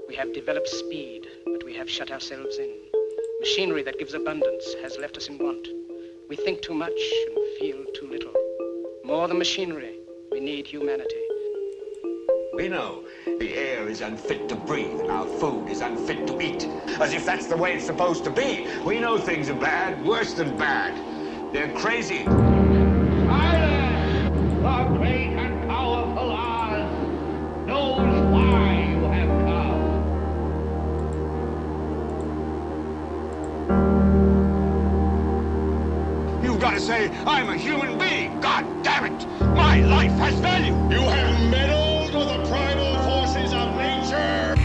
We have developed speed, but we have shut ourselves in. Machinery that gives abundance has left us in want. We think too much and feel too little. More than machinery, we need humanity. We know the air is unfit to breathe and our food is unfit to eat. As if that's the way it's supposed to be. We know things are bad, worse than bad. They're crazy. Silence! The great and powerful Oz knows why you have come. You've got to say, I'm a human being. God damn it. My life has value. You have meddled with the primal forces of nature.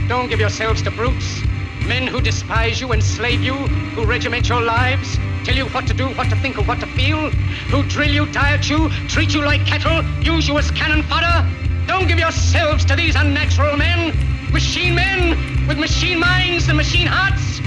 Don't give yourselves to brutes, men who despise you, enslave you, who regiment your lives, tell you what to do, what to think, or what to feel, who drill you, diet you, treat you like cattle, use you as cannon fodder. Don't give yourselves to these unnatural men with machine minds and machine hearts.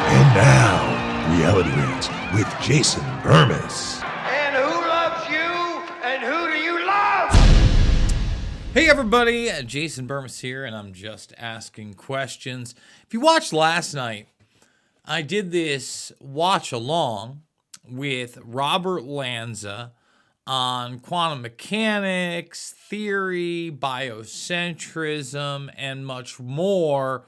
And now, Reality Rants with Jason Bermas. And who loves you? And who do you love? Hey everybody, Jason Bermas here, and I'm just asking questions. If you watched last night, I did this watch along with Robert Lanza on quantum mechanics, theory, biocentrism, and much more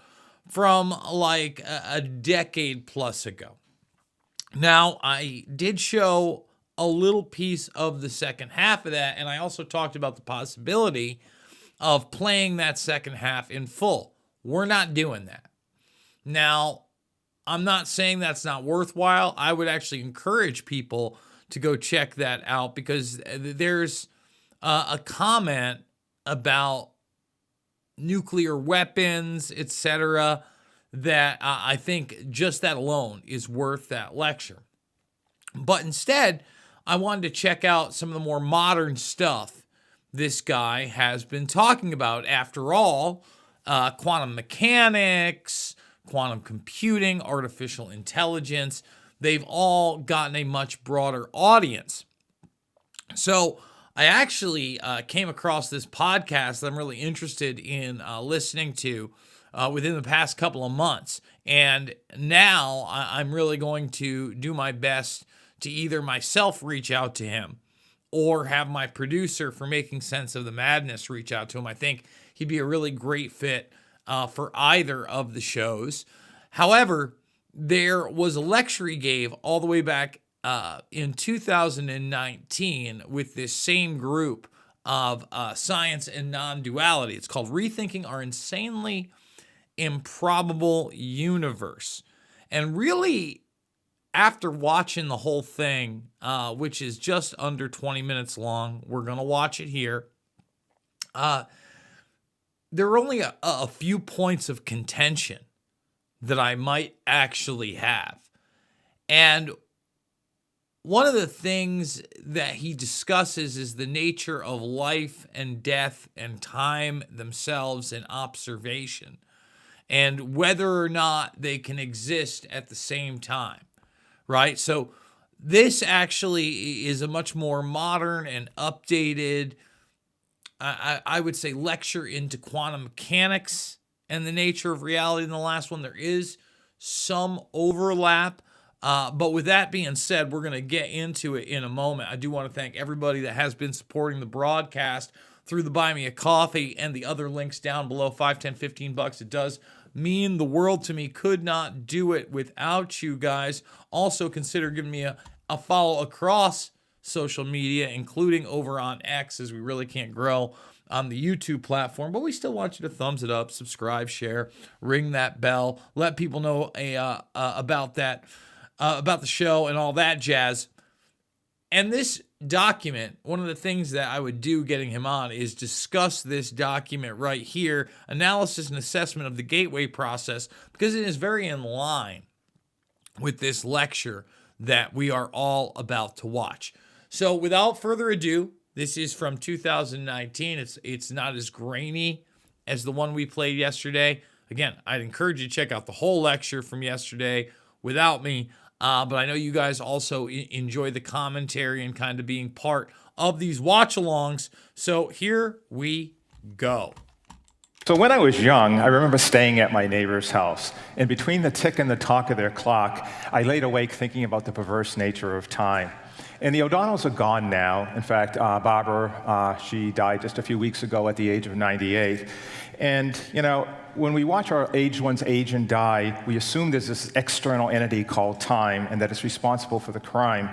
from like a decade plus ago. Now, I did show a little piece of the second half of that, and I also talked about the possibility of playing that second half in full. We're not doing that. Now, I'm not saying that's not worthwhile. I would actually encourage people to go check that out because there's a comment about nuclear weapons, etc., that I think just that alone is worth that lecture. But instead, I wanted to check out some of the more modern stuff this guy has been talking about. After all, quantum mechanics, quantum computing, artificial intelligence, they've all gotten a much broader audience. So I actually came across this podcast that I'm really interested in listening to within the past couple of months. And now I'm really going to do my best to either myself reach out to him or have my producer for Making Sense of the Madness reach out to him. I think he'd be a really great fit for either of the shows. However, there was a lecture he gave all the way back in 2019 with this same group of science and non-duality. It's called Rethinking Our Insanely Improbable Universe. And really, after watching the whole thing, which is just under 20 minutes long, we're going to watch it here. There are only a few points of contention that I might actually have. And one of the things that he discusses is the nature of life and death and time themselves and observation, and whether or not they can exist at the same time, right? So this actually is a much more modern and updated, I would say, lecture into quantum mechanics and the nature of reality than the last one. There is some overlap. But with that being said, we're going to get into it in a moment. I do want to thank everybody that has been supporting the broadcast through the Buy Me a Coffee and the other links down below, $5, $10, $15. It does mean the world to me. Could not do it without you guys. Also consider giving me a follow across social media, including over on X, as we really can't grow on the YouTube platform, but we still want you to thumbs it up, subscribe, share, ring that bell, let people know about that. About the show and all that jazz. And this document, one of the things that I would do getting him on is discuss this document right here, analysis and assessment of the gateway process, because it is very in line with this lecture that we are all about to watch. So without further ado, this is from 2019. It's not as grainy as the one we played yesterday. Again, I'd encourage you to check out the whole lecture from yesterday without me. But I know you guys also enjoy the commentary and kind of being part of these watch-alongs. So here we go. So when I was young, I remember staying at my neighbor's house. And between the tick and the talk of their clock, I laid awake thinking about the perverse nature of time. And the O'Donnells are gone now. In fact, Barbara, she died just a few weeks ago at the age of 98. And, you know, when we watch our aged ones age and die, we assume there's this external entity called time and that it's responsible for the crime.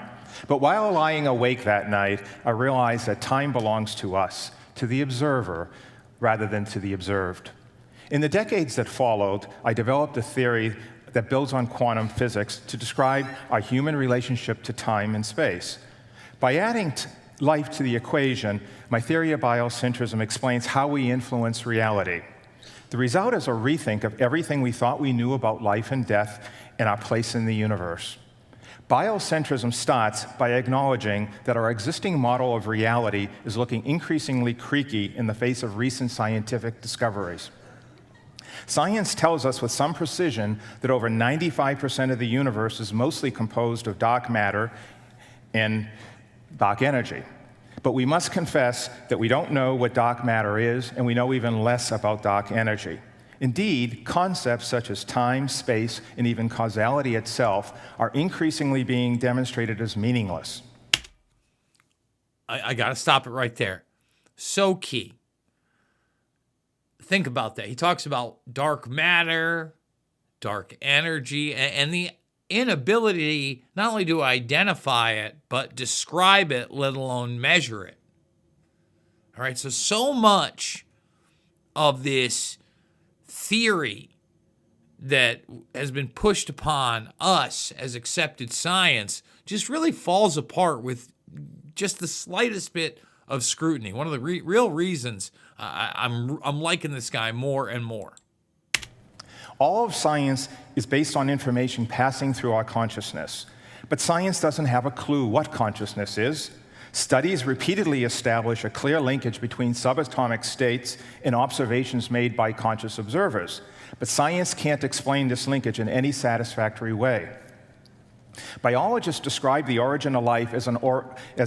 But while lying awake that night, I realized that time belongs to us, to the observer, rather than to the observed. In the decades that followed, I developed a theory that builds on quantum physics to describe our human relationship to time and space. By adding life to the equation, my theory of biocentrism explains how we influence reality. The result is a rethink of everything we thought we knew about life and death and our place in the universe. Biocentrism starts by acknowledging that our existing model of reality is looking increasingly creaky in the face of recent scientific discoveries. Science tells us with some precision that over 95% of the universe is mostly composed of dark matter and dark energy. But we must confess that we don't know what dark matter is, and we know even less about dark energy. Indeed, concepts such as time, space, and even causality itself are increasingly being demonstrated as meaningless. I got to stop it right there. So key. Think about that. He talks about dark matter, dark energy, and the inability not only to identify it, but describe it, let alone measure it. All right, so much of this theory that has been pushed upon us as accepted science just really falls apart with just the slightest bit of scrutiny. One of the real reasons I'm liking this guy more and more. All of science is based on information passing through our consciousness. But science doesn't have a clue what consciousness is. Studies repeatedly establish a clear linkage between subatomic states and observations made by conscious observers. But science can't explain this linkage in any satisfactory way. Biologists describe the origin of life as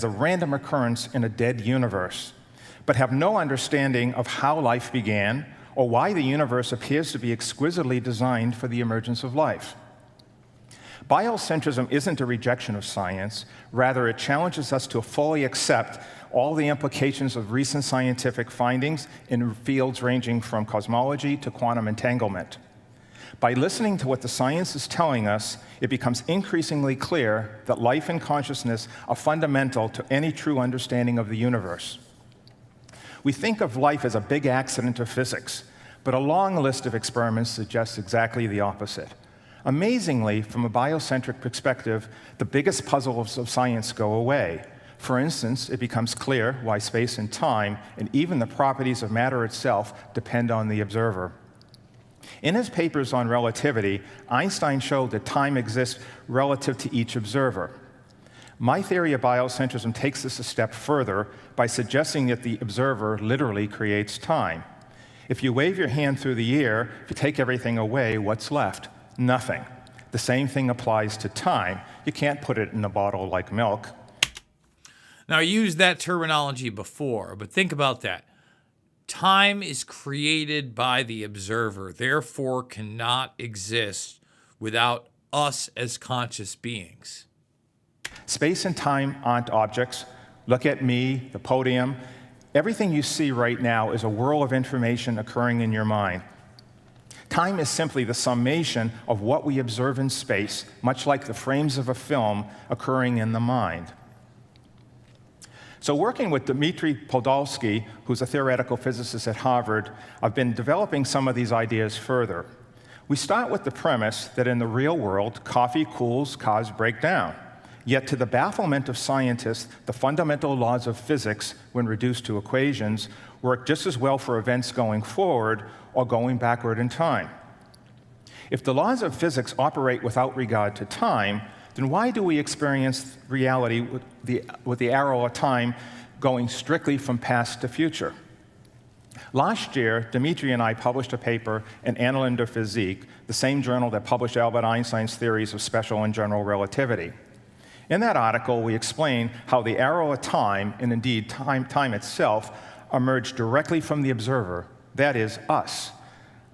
a random occurrence in a dead universe, but have no understanding of how life began or why the universe appears to be exquisitely designed for the emergence of life. Biocentrism isn't a rejection of science. Rather, it challenges us to fully accept all the implications of recent scientific findings in fields ranging from cosmology to quantum entanglement. By listening to what the science is telling us, it becomes increasingly clear that life and consciousness are fundamental to any true understanding of the universe. We think of life as a big accident of physics, but a long list of experiments suggests exactly the opposite. Amazingly, from a biocentric perspective, the biggest puzzles of science go away. For instance, it becomes clear why space and time, and even the properties of matter itself, depend on the observer. In his papers on relativity, Einstein showed that time exists relative to each observer. My theory of biocentrism takes this a step further by suggesting that the observer literally creates time. If you wave your hand through the air, if you take everything away, what's left? Nothing. The same thing applies to time. You can't put it in a bottle like milk. Now, I used that terminology before, but think about that. Time is created by the observer, therefore cannot exist without us as conscious beings. Space and time aren't objects. Look at me, the podium. Everything you see right now is a whirl of information occurring in your mind. Time is simply the summation of what we observe in space, much like the frames of a film occurring in the mind. So working with Dmitry Podolsky, who's a theoretical physicist at Harvard, I've been developing some of these ideas further. We start with the premise that in the real world, coffee cools, cars break down. Yet to the bafflement of scientists, the fundamental laws of physics, when reduced to equations, work just as well for events going forward or going backward in time. If the laws of physics operate without regard to time, then why do we experience reality with the arrow of time going strictly from past to future? Last year, Dimitri and I published a paper in Annalen der Physik, the same journal that published Albert Einstein's theories of special and general relativity. In that article, we explain how the arrow of time, and indeed time itself, emerged directly from the observer, that is, us.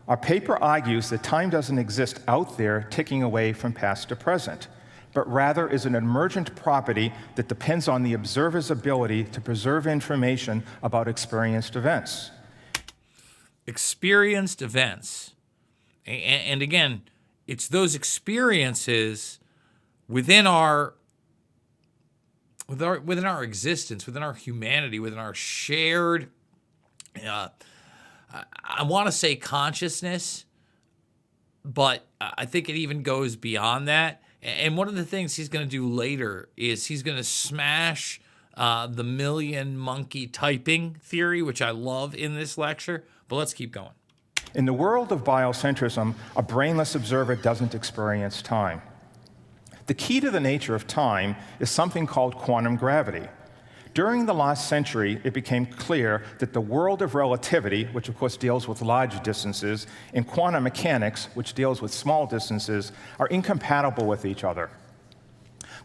Our paper argues that time doesn't exist out there ticking away from past to present, but rather is an emergent property that depends on the observer's ability to preserve information about experienced events. Experienced events. And again, it's those experiences within our existence, within our humanity, within our shared, I want to say consciousness, but I think it even goes beyond that. And one of the things he's going to do later is he's going to smash the million monkey typing theory, which I love in this lecture. But let's keep going. In the world of biocentrism, a brainless observer doesn't experience time. The key to the nature of time is something called quantum gravity. During the last century, it became clear that the world of relativity, which of course deals with large distances, and quantum mechanics, which deals with small distances, are incompatible with each other.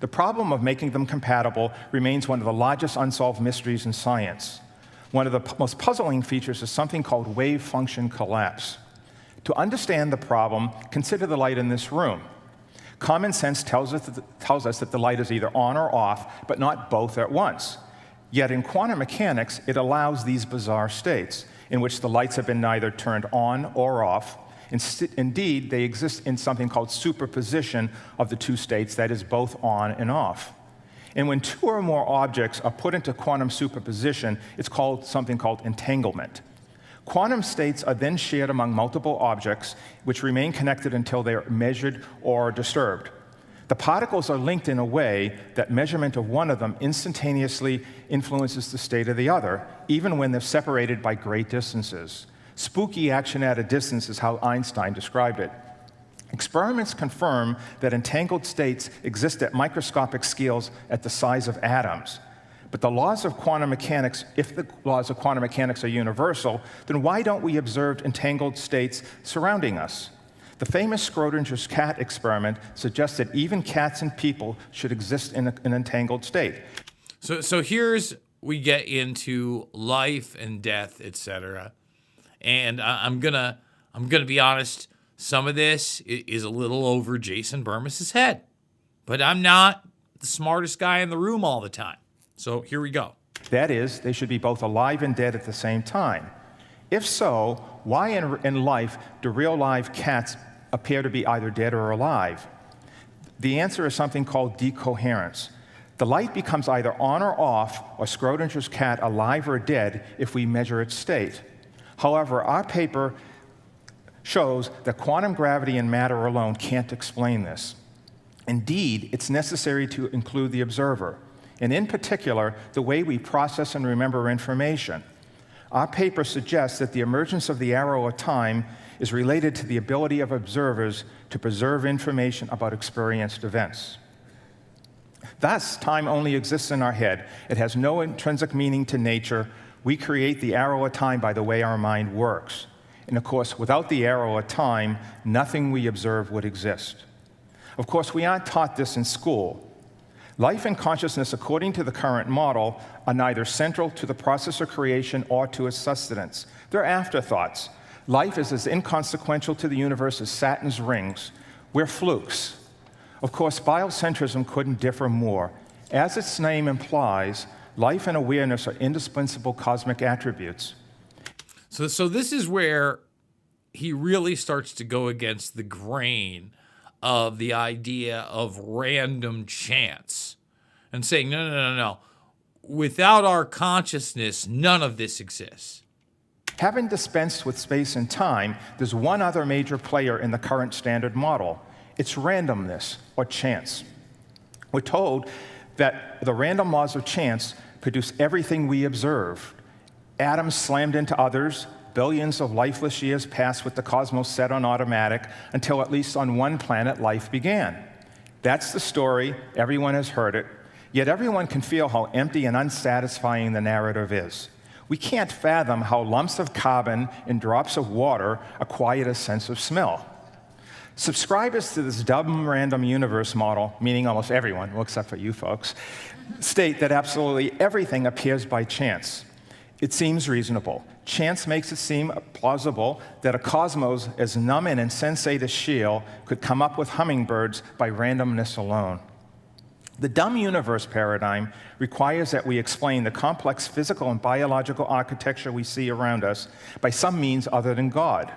The problem of making them compatible remains one of the largest unsolved mysteries in science. One of the most puzzling features is something called wave function collapse. To understand the problem, consider the light in this room. Common sense tells us that the light is either on or off, but not both at once. Yet in quantum mechanics, it allows these bizarre states, in which the lights have been neither turned on or off. Indeed, they exist in something called superposition of the two states, that is, both on and off. And when two or more objects are put into quantum superposition, it's called something called entanglement. Quantum states are then shared among multiple objects, which remain connected until they are measured or disturbed. The particles are linked in a way that measurement of one of them instantaneously influences the state of the other, even when they're separated by great distances. Spooky action at a distance is how Einstein described it. Experiments confirm that entangled states exist at microscopic scales at the size of atoms. But the laws of quantum mechanics, if the laws of quantum mechanics are universal, then why don't we observe entangled states surrounding us? The famous Schrodinger's cat experiment suggests that even cats and people should exist in an entangled state. So here's we get into life and death, etc. And I'm gonna be honest. Some of this is a little over Jason Bermas' head, but I'm not the smartest guy in the room all the time. So here we go. That is, they should be both alive and dead at the same time. If so, why in life do real live cats appear to be either dead or alive? The answer is something called decoherence. The light becomes either on or off, or Schrodinger's cat alive or dead if we measure its state. However, our paper shows that quantum gravity and matter alone can't explain this. Indeed, it's necessary to include the observer, and in particular, the way we process and remember information. Our paper suggests that the emergence of the arrow of time is related to the ability of observers to preserve information about experienced events. Thus, time only exists in our head. It has no intrinsic meaning to nature. We create the arrow of time by the way our mind works. And of course, without the arrow of time, nothing we observe would exist. Of course, we aren't taught this in school. Life and consciousness, according to the current model, are neither central to the process of creation or to its sustenance. They're afterthoughts. Life is as inconsequential to the universe as Saturn's rings. We're flukes. Of course, biocentrism couldn't differ more. As its name implies, life and awareness are indispensable cosmic attributes. So this is where he really starts to go against the grain of the idea of random chance and saying, no. Without our consciousness, none of this exists. Having dispensed with space and time, there's one other major player in the current standard model. It's randomness, or chance. We're told that the random laws of chance produce everything we observe. Atoms slammed into others, billions of lifeless years passed with the cosmos set on automatic until at least on one planet life began. That's the story. Everyone has heard it. Yet everyone can feel how empty and unsatisfying the narrative is. We can't fathom how lumps of carbon and drops of water acquired a sense of smell. Subscribers to this dumb random universe model, meaning almost everyone, well, except for you folks, state that absolutely everything appears by chance. It seems reasonable. Chance makes it seem plausible that a cosmos as numb and insensate as Scheele could come up with hummingbirds by randomness alone. The dumb universe paradigm requires that we explain the complex physical and biological architecture we see around us by some means other than God.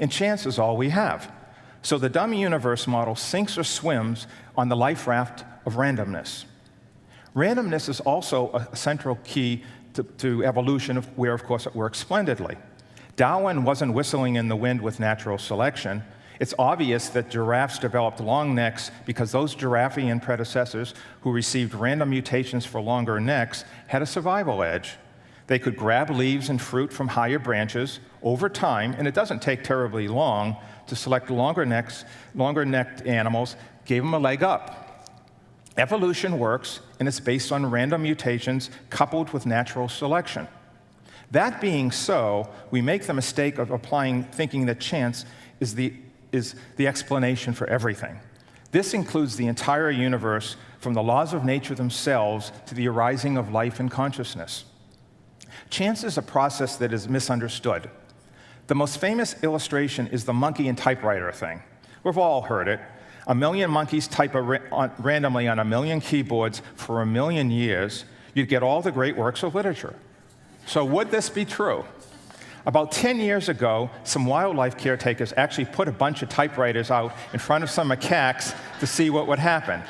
And chance is all we have. So the dumb universe model sinks or swims on the life raft of randomness. Randomness is also a central key to evolution, where, of course, it works splendidly. Darwin wasn't whistling in the wind with natural selection. It's obvious that giraffes developed long necks because those giraffian predecessors who received random mutations for longer necks had a survival edge. They could grab leaves and fruit from higher branches over time, and it doesn't take terribly long to select longer-necked animals, gave them a leg up. Evolution works, and it's based on random mutations coupled with natural selection. That being so, we make the mistake of thinking that chance is the explanation for everything. This includes the entire universe, from the laws of nature themselves to the arising of life and consciousness. Chance is a process that is misunderstood. The most famous illustration is the monkey and typewriter thing. We've all heard it. A million monkeys type randomly on a million keyboards for a million years, you'd get all the great works of literature. So would this be true? About 10 years ago, some wildlife caretakers actually put a bunch of typewriters out in front of some macaques to see what would happen.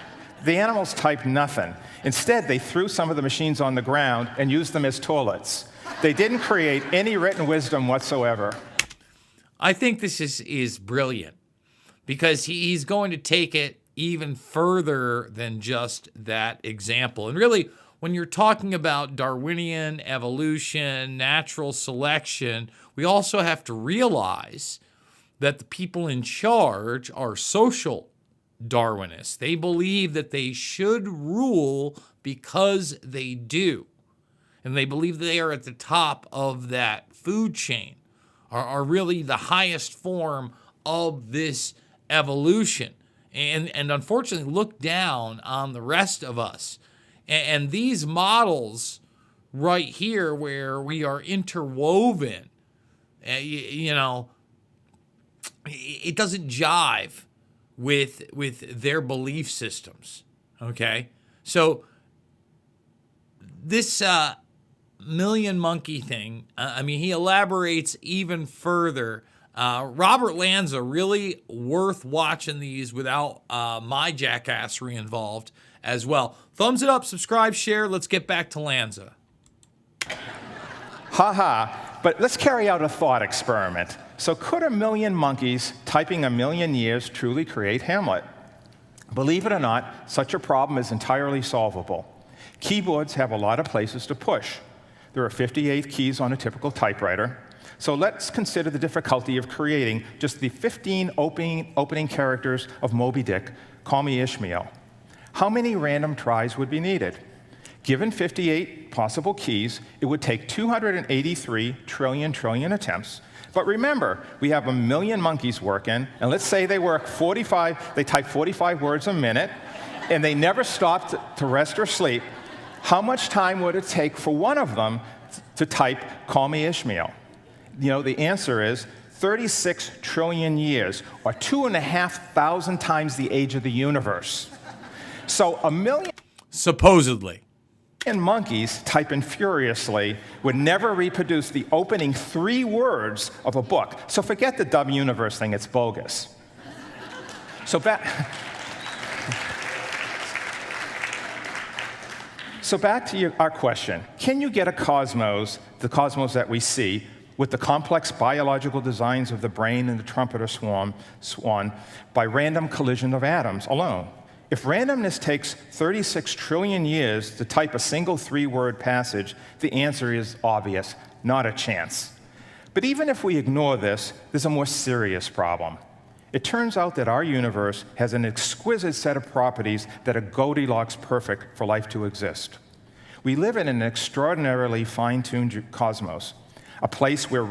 The animals typed nothing. Instead, they threw some of the machines on the ground and used them as toilets. They didn't create any written wisdom whatsoever. I think this is brilliant, because he's going to take it even further than just that example. And really, when you're talking about Darwinian evolution, natural selection, we also have to realize that the people in charge are social Darwinists. They believe that they should rule because they do. And they believe they are at the top of that food chain, are really the highest form of this evolution, and unfortunately look down on the rest of us. And these models right here, where we are interwoven, it doesn't jive with their belief systems. Okay, so this million monkey thing, he elaborates even further. Robert Lanza, really worth watching these without my jackassery involved as well. Thumbs it up, subscribe, share. Let's get back to Lanza. But let's carry out a thought experiment. So could a million monkeys typing a million years truly create Hamlet? Believe it or not, such a problem is entirely solvable. Keyboards have a lot of places to push. There are 58 keys on a typical typewriter. So let's consider the difficulty of creating just the 15 opening characters of Moby Dick, Call Me Ishmael. How many random tries would be needed? Given 58 possible keys, it would take 283 trillion attempts. But remember, we have a million monkeys working, and let's say they type 45 words a minute, and they never stop to rest or sleep. How much time would it take for one of them to type Call Me Ishmael? The answer is 36 trillion years, or 2,500 times the age of the universe. So a million supposedly monkeys typing furiously would never reproduce the opening 3 words of a book. So forget the dumb universe thing, it's bogus. So back to our question. Can you get a cosmos, the cosmos that we see, with the complex biological designs of the brain and the trumpeter swan by random collision of atoms alone? If randomness takes 36 trillion years to type a single 3-word passage, the answer is obvious, not a chance. But even if we ignore this, there's a more serious problem. It turns out that our universe has an exquisite set of properties that are Goldilocks perfect for life to exist. We live in an extraordinarily fine-tuned cosmos, a place where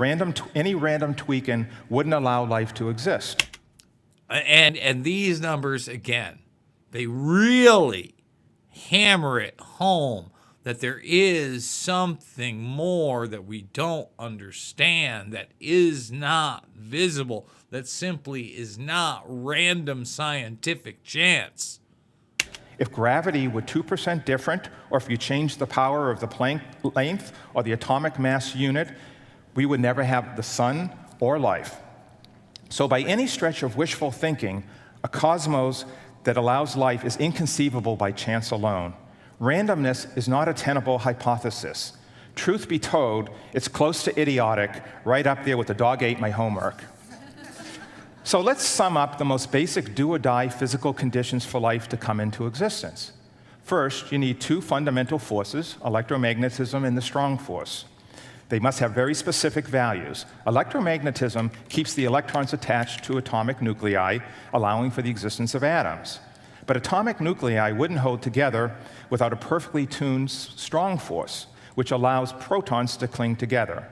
any random tweaking wouldn't allow life to exist. And these numbers, again, they really hammer it home that there is something more that we don't understand, that is not visible, that simply is not random scientific chance. If gravity were 2% different, or if you changed the power of the Planck length or the atomic mass unit, we would never have the sun or life. So by any stretch of wishful thinking, a cosmos that allows life is inconceivable by chance alone. Randomness is not a tenable hypothesis. Truth be told, it's close to idiotic, right up there with the dog ate my homework. So let's sum up the most basic do-or-die physical conditions for life to come into existence. First, you need two fundamental forces, electromagnetism and the strong force. They must have very specific values. Electromagnetism keeps the electrons attached to atomic nuclei, allowing for the existence of atoms. But atomic nuclei wouldn't hold together without a perfectly tuned strong force, which allows protons to cling together.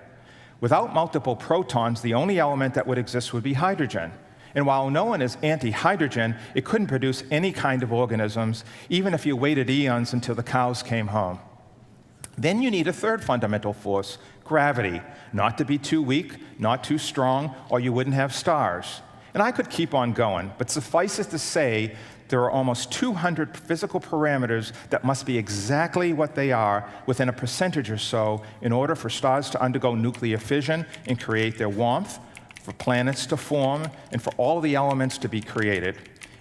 Without multiple protons, the only element that would exist would be hydrogen. And while no one is anti-hydrogen, it couldn't produce any kind of organisms, even if you waited eons until the cows came home. Then you need a third fundamental force, gravity, not to be too weak, not too strong, or you wouldn't have stars. And I could keep on going, but suffice it to say, there are almost 200 physical parameters that must be exactly what they are within a percentage or so in order for stars to undergo nuclear fission and create their warmth, for planets to form, and for all the elements to be created.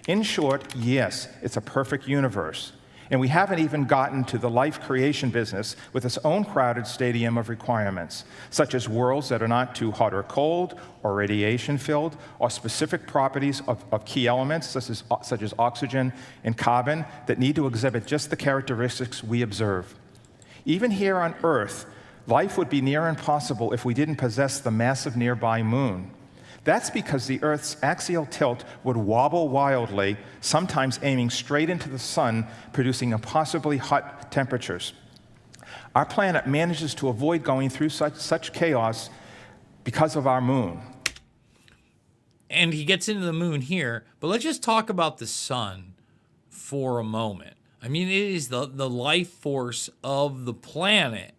In short, yes, it's a perfect universe. And we haven't even gotten to the life creation business with its own crowded stadium of requirements, such as worlds that are not too hot or cold, or radiation-filled, or specific properties of key elements, such as oxygen and carbon, that need to exhibit just the characteristics we observe. Even here on Earth, life would be near impossible if we didn't possess the massive nearby moon. That's because the Earth's axial tilt would wobble wildly, sometimes aiming straight into the sun, producing impossibly hot temperatures. Our planet manages to avoid going through such chaos because of our moon. And he gets into the moon here, but let's just talk about the sun for a moment. I mean, it is the life force of the planet,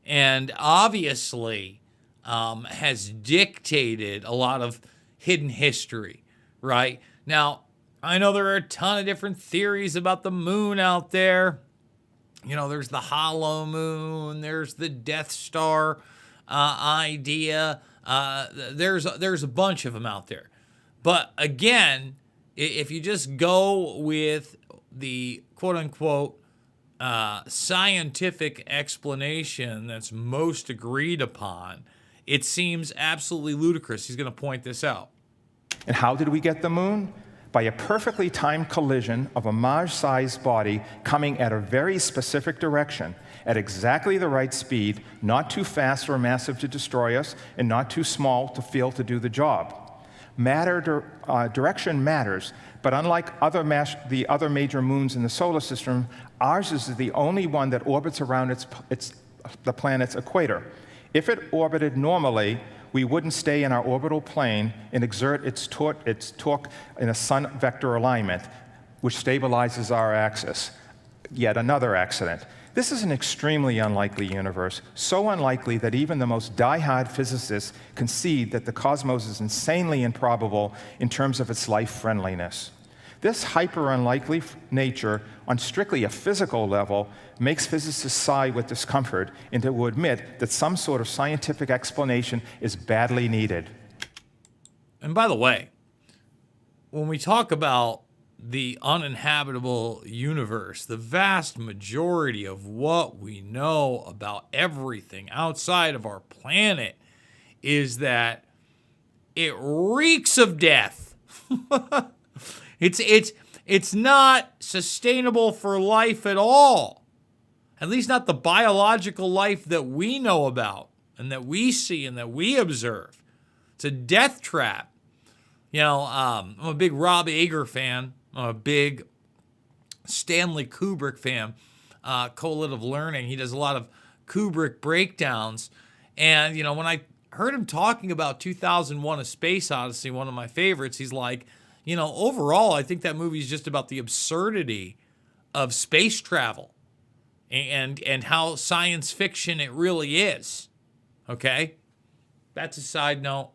and obviously has dictated a lot of hidden history, right? Now, I know there are a ton of different theories about the moon out there. You know, there's the hollow moon, there's the Death Star idea. There's a bunch of them out there. But again, if you just go with the quote-unquote scientific explanation that's most agreed upon, it seems absolutely ludicrous. He's going to point this out. And how did we get the moon? By a perfectly timed collision of a Mars-sized body coming at a very specific direction, at exactly the right speed, not too fast or massive to destroy us, and not too small to fail to do the job. Direction matters, but unlike the other major moons in the solar system, ours is the only one that orbits around the planet's equator. If it orbited normally, we wouldn't stay in our orbital plane and exert its torque in a sun vector alignment, which stabilizes our axis. Yet another accident. This is an extremely unlikely universe, so unlikely that even the most die-hard physicists concede that the cosmos is insanely improbable in terms of its life-friendliness. This hyper-unlikely nature, on strictly a physical level, makes physicists sigh with discomfort and to admit that some sort of scientific explanation is badly needed. And by the way, when we talk about the uninhabitable universe, the vast majority of what we know about everything outside of our planet is that it reeks of death. It's not sustainable for life at all. At least not the biological life that we know about and that we see and that we observe. It's a death trap. I'm a big Rob Ager fan. I'm a big Stanley Kubrick fan. Correlative learning. He does a lot of Kubrick breakdowns. And, when I heard him talking about 2001: A Space Odyssey, one of my favorites, he's like, overall, I think that movie is just about the absurdity of space travel and how science fiction it really is. Okay? That's a side note.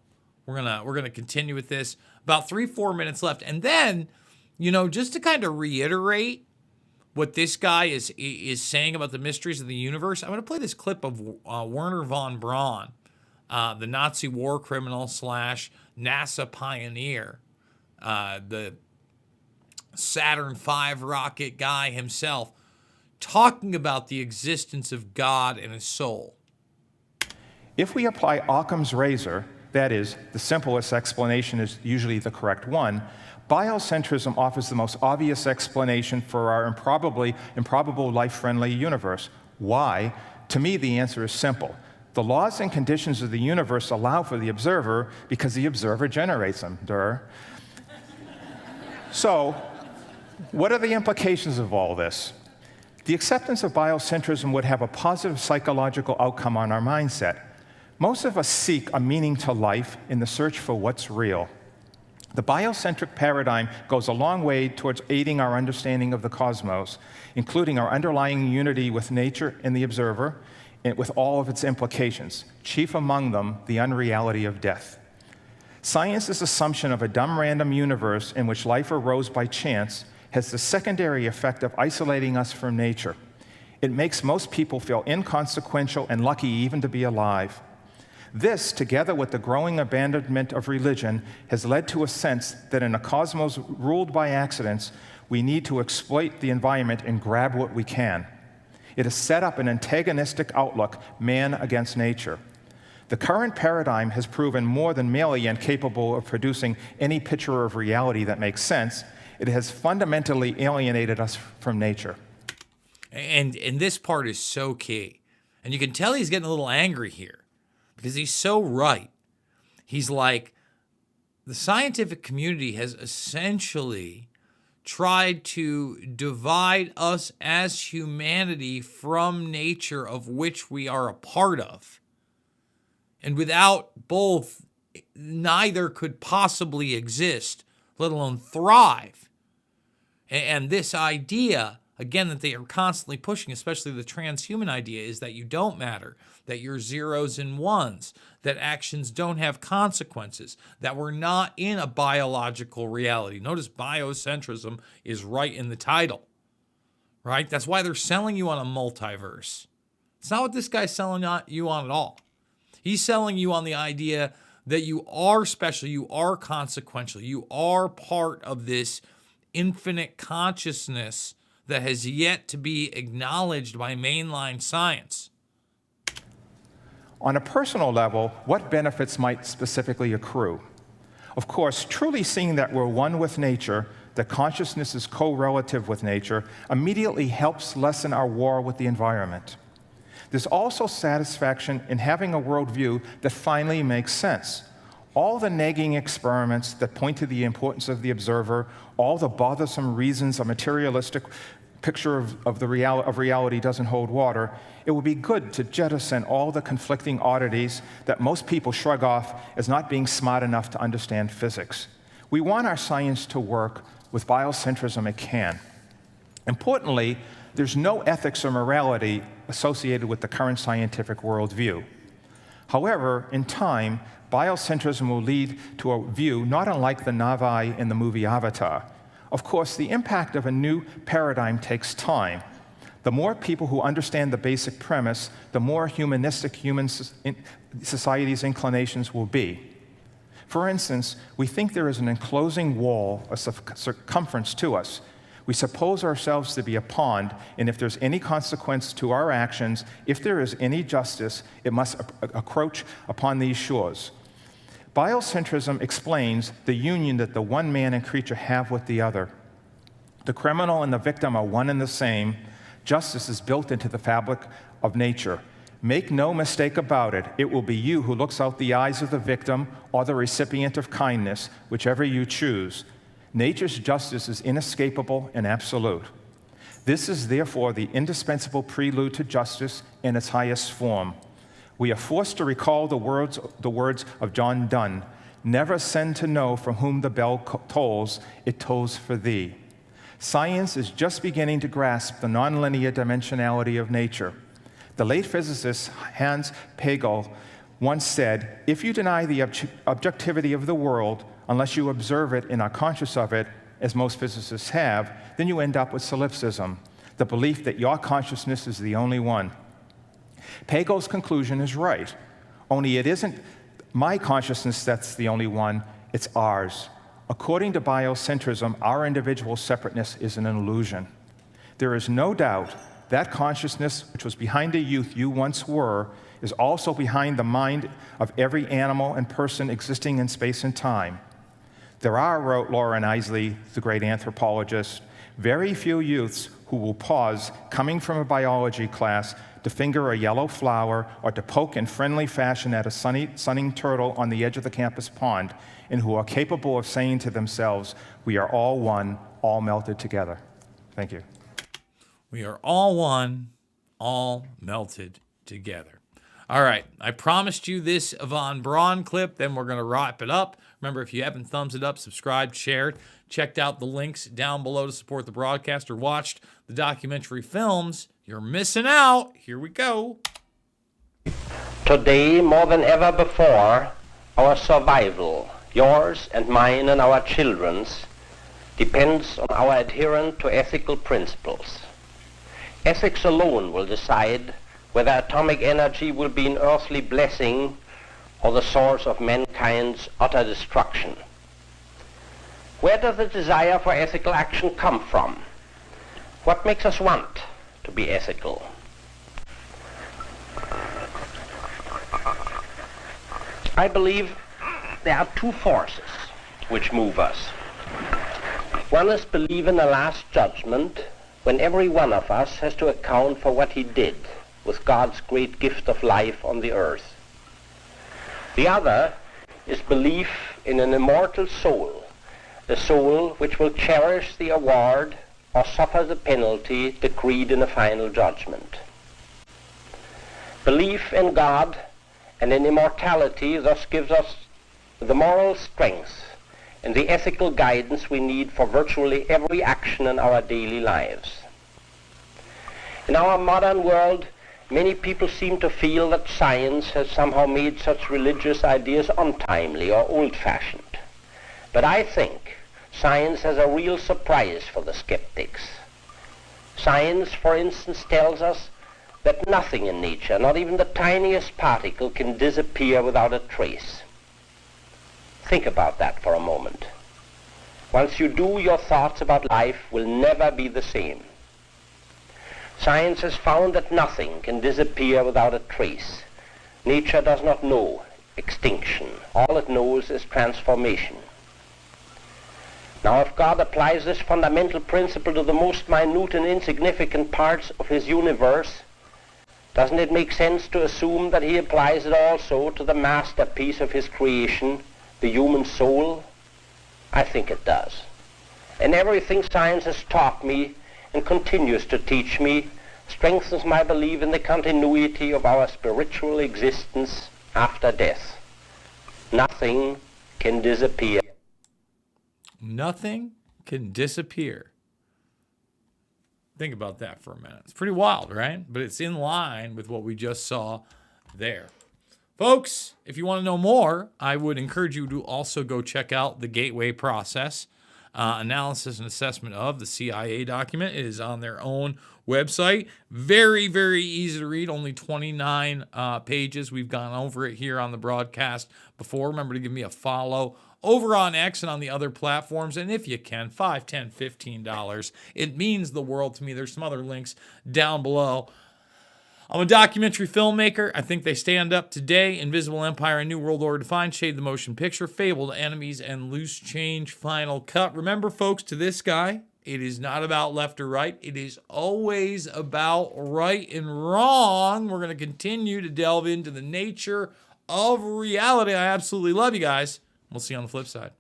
We're gonna continue with this. About 3-4 minutes left. And then, just to kind of reiterate what this guy is saying about the mysteries of the universe, I'm going to play this clip of Werner von Braun, the Nazi war criminal / NASA pioneer, the Saturn V rocket guy himself, talking about the existence of God and his soul. If we apply Occam's razor, that is, the simplest explanation is usually the correct one, biocentrism offers the most obvious explanation for our improbable life-friendly universe. Why? To me, the answer is simple. The laws and conditions of the universe allow for the observer because the observer generates them. So, what are the implications of all this? The acceptance of biocentrism would have a positive psychological outcome on our mindset. Most of us seek a meaning to life in the search for what's real. The biocentric paradigm goes a long way towards aiding our understanding of the cosmos, including our underlying unity with nature and the observer, and with all of its implications, chief among them the unreality of death. Science's assumption of a dumb random universe in which life arose by chance has the secondary effect of isolating us from nature. It makes most people feel inconsequential and lucky even to be alive. This, together with the growing abandonment of religion, has led to a sense that in a cosmos ruled by accidents, we need to exploit the environment and grab what we can. It has set up an antagonistic outlook, man against nature. The current paradigm has proven more than merely incapable of producing any picture of reality that makes sense. It has fundamentally alienated us from nature. And this part is so key. And you can tell he's getting a little angry here because he's so right. He's like, the scientific community has essentially tried to divide us as humanity from nature of which we are a part of. And without both, neither could possibly exist, let alone thrive. And this idea, again, that they are constantly pushing, especially the transhuman idea, is that you don't matter, that you're zeros and ones, that actions don't have consequences, that we're not in a biological reality. Notice biocentrism is right in the title, right? That's why they're selling you on a multiverse. It's not what this guy's selling you on at all. He's selling you on the idea that you are special, you are consequential, you are part of this infinite consciousness that has yet to be acknowledged by mainline science. On a personal level, what benefits might specifically accrue? Of course, truly seeing that we're one with nature, that consciousness is co-relative with nature, immediately helps lessen our war with the environment. There's also satisfaction in having a worldview that finally makes sense. All the nagging experiments that point to the importance of the observer, all the bothersome reasons a materialistic picture of reality doesn't hold water, it would be good to jettison all the conflicting oddities that most people shrug off as not being smart enough to understand physics. We want our science to work. With biocentrism, it can. Importantly, there's no ethics or morality associated with the current scientific worldview. However, in time, biocentrism will lead to a view not unlike the Na'vi in the movie Avatar. Of course, the impact of a new paradigm takes time. The more people who understand the basic premise, the more humanistic society's inclinations will be. For instance, we think there is an enclosing wall, a circumference to us. We suppose ourselves to be a pond, and if there's any consequence to our actions, if there is any justice, it must encroach upon these shores. Biocentrism explains the union that the one man and creature have with the other. The criminal and the victim are one and the same. Justice is built into the fabric of nature. Make no mistake about it, it will be you who looks out the eyes of the victim or the recipient of kindness, whichever you choose. Nature's justice is inescapable and absolute. This is therefore the indispensable prelude to justice in its highest form. We are forced to recall the words of John Donne, "Never send to know from whom the bell tolls, it tolls for thee." Science is just beginning to grasp the nonlinear dimensionality of nature. The late physicist Hans Pagel once said, "If you deny the objectivity of the world, unless you observe it and are conscious of it, as most physicists have, then you end up with solipsism, the belief that your consciousness is the only one." Pagel's conclusion is right, only it isn't my consciousness that's the only one, it's ours. According to biocentrism, our individual separateness is an illusion. There is no doubt that consciousness, which was behind the youth you once were, is also behind the mind of every animal and person existing in space and time. There are, wrote Lauren Isley, the great anthropologist, very few youths who will pause, coming from a biology class, to finger a yellow flower or to poke in friendly fashion at a sunning turtle on the edge of the campus pond, and who are capable of saying to themselves, "We are all one, all melted together." Thank you. We are all one, all melted together. All right, I promised you this Yvonne Braun clip, then we're going to wrap it up. Remember, if you haven't thumbs it up, subscribed, shared, checked out the links down below to support the broadcast, or watched the documentary films, you're missing out. Here we go. Today, more than ever before, our survival, yours and mine and our children's, depends on our adherence to ethical principles. Ethics alone will decide whether atomic energy will be an earthly blessing or the source of mankind's utter destruction. Where does the desire for ethical action come from? What makes us want to be ethical? I believe there are two forces which move us. One is belief in a last judgment, when every one of us has to account for what he did with God's great gift of life on the earth. The other is belief in an immortal soul, a soul which will cherish the award or suffer the penalty decreed in a final judgment. Belief in God and in immortality thus gives us the moral strength and the ethical guidance we need for virtually every action in our daily lives. In our modern world, many people seem to feel that science has somehow made such religious ideas untimely or old-fashioned. But I think science has a real surprise for the skeptics. Science, for instance, tells us that nothing in nature, not even the tiniest particle, can disappear without a trace. Think about that for a moment. Once you do, your thoughts about life will never be the same. Science has found that nothing can disappear without a trace. Nature does not know extinction. All it knows is transformation. Now, if God applies this fundamental principle to the most minute and insignificant parts of his universe, doesn't it make sense to assume that he applies it also to the masterpiece of his creation, the human soul? I think it does. And everything science has taught me and continues to teach me strengthens my belief in the continuity of our spiritual existence after death. Nothing can disappear. Nothing can disappear. Think about that for a minute. It's pretty wild, right? But it's in line with what we just saw there. Folks, if you want to know more, I would encourage you to also go check out the Gateway Process, analysis and assessment of the CIA document. It is on their own website. Very, very easy to read. Only 29 pages. We've gone over it here on the broadcast before. Remember to give me a follow over on X and on the other platforms. And if you can, $5, $10, $15. It means the world to me. There's some other links down below. I'm a documentary filmmaker. I think they stand up today. Invisible Empire, A New World Order Defined, Shade the Motion Picture, Fabled Enemies, and Loose Change Final Cut. Remember, folks, to this guy, It is not about left or right. It is always about right and wrong. We're going to continue to delve into the nature of reality. I absolutely love you guys. We'll see you on the flip side.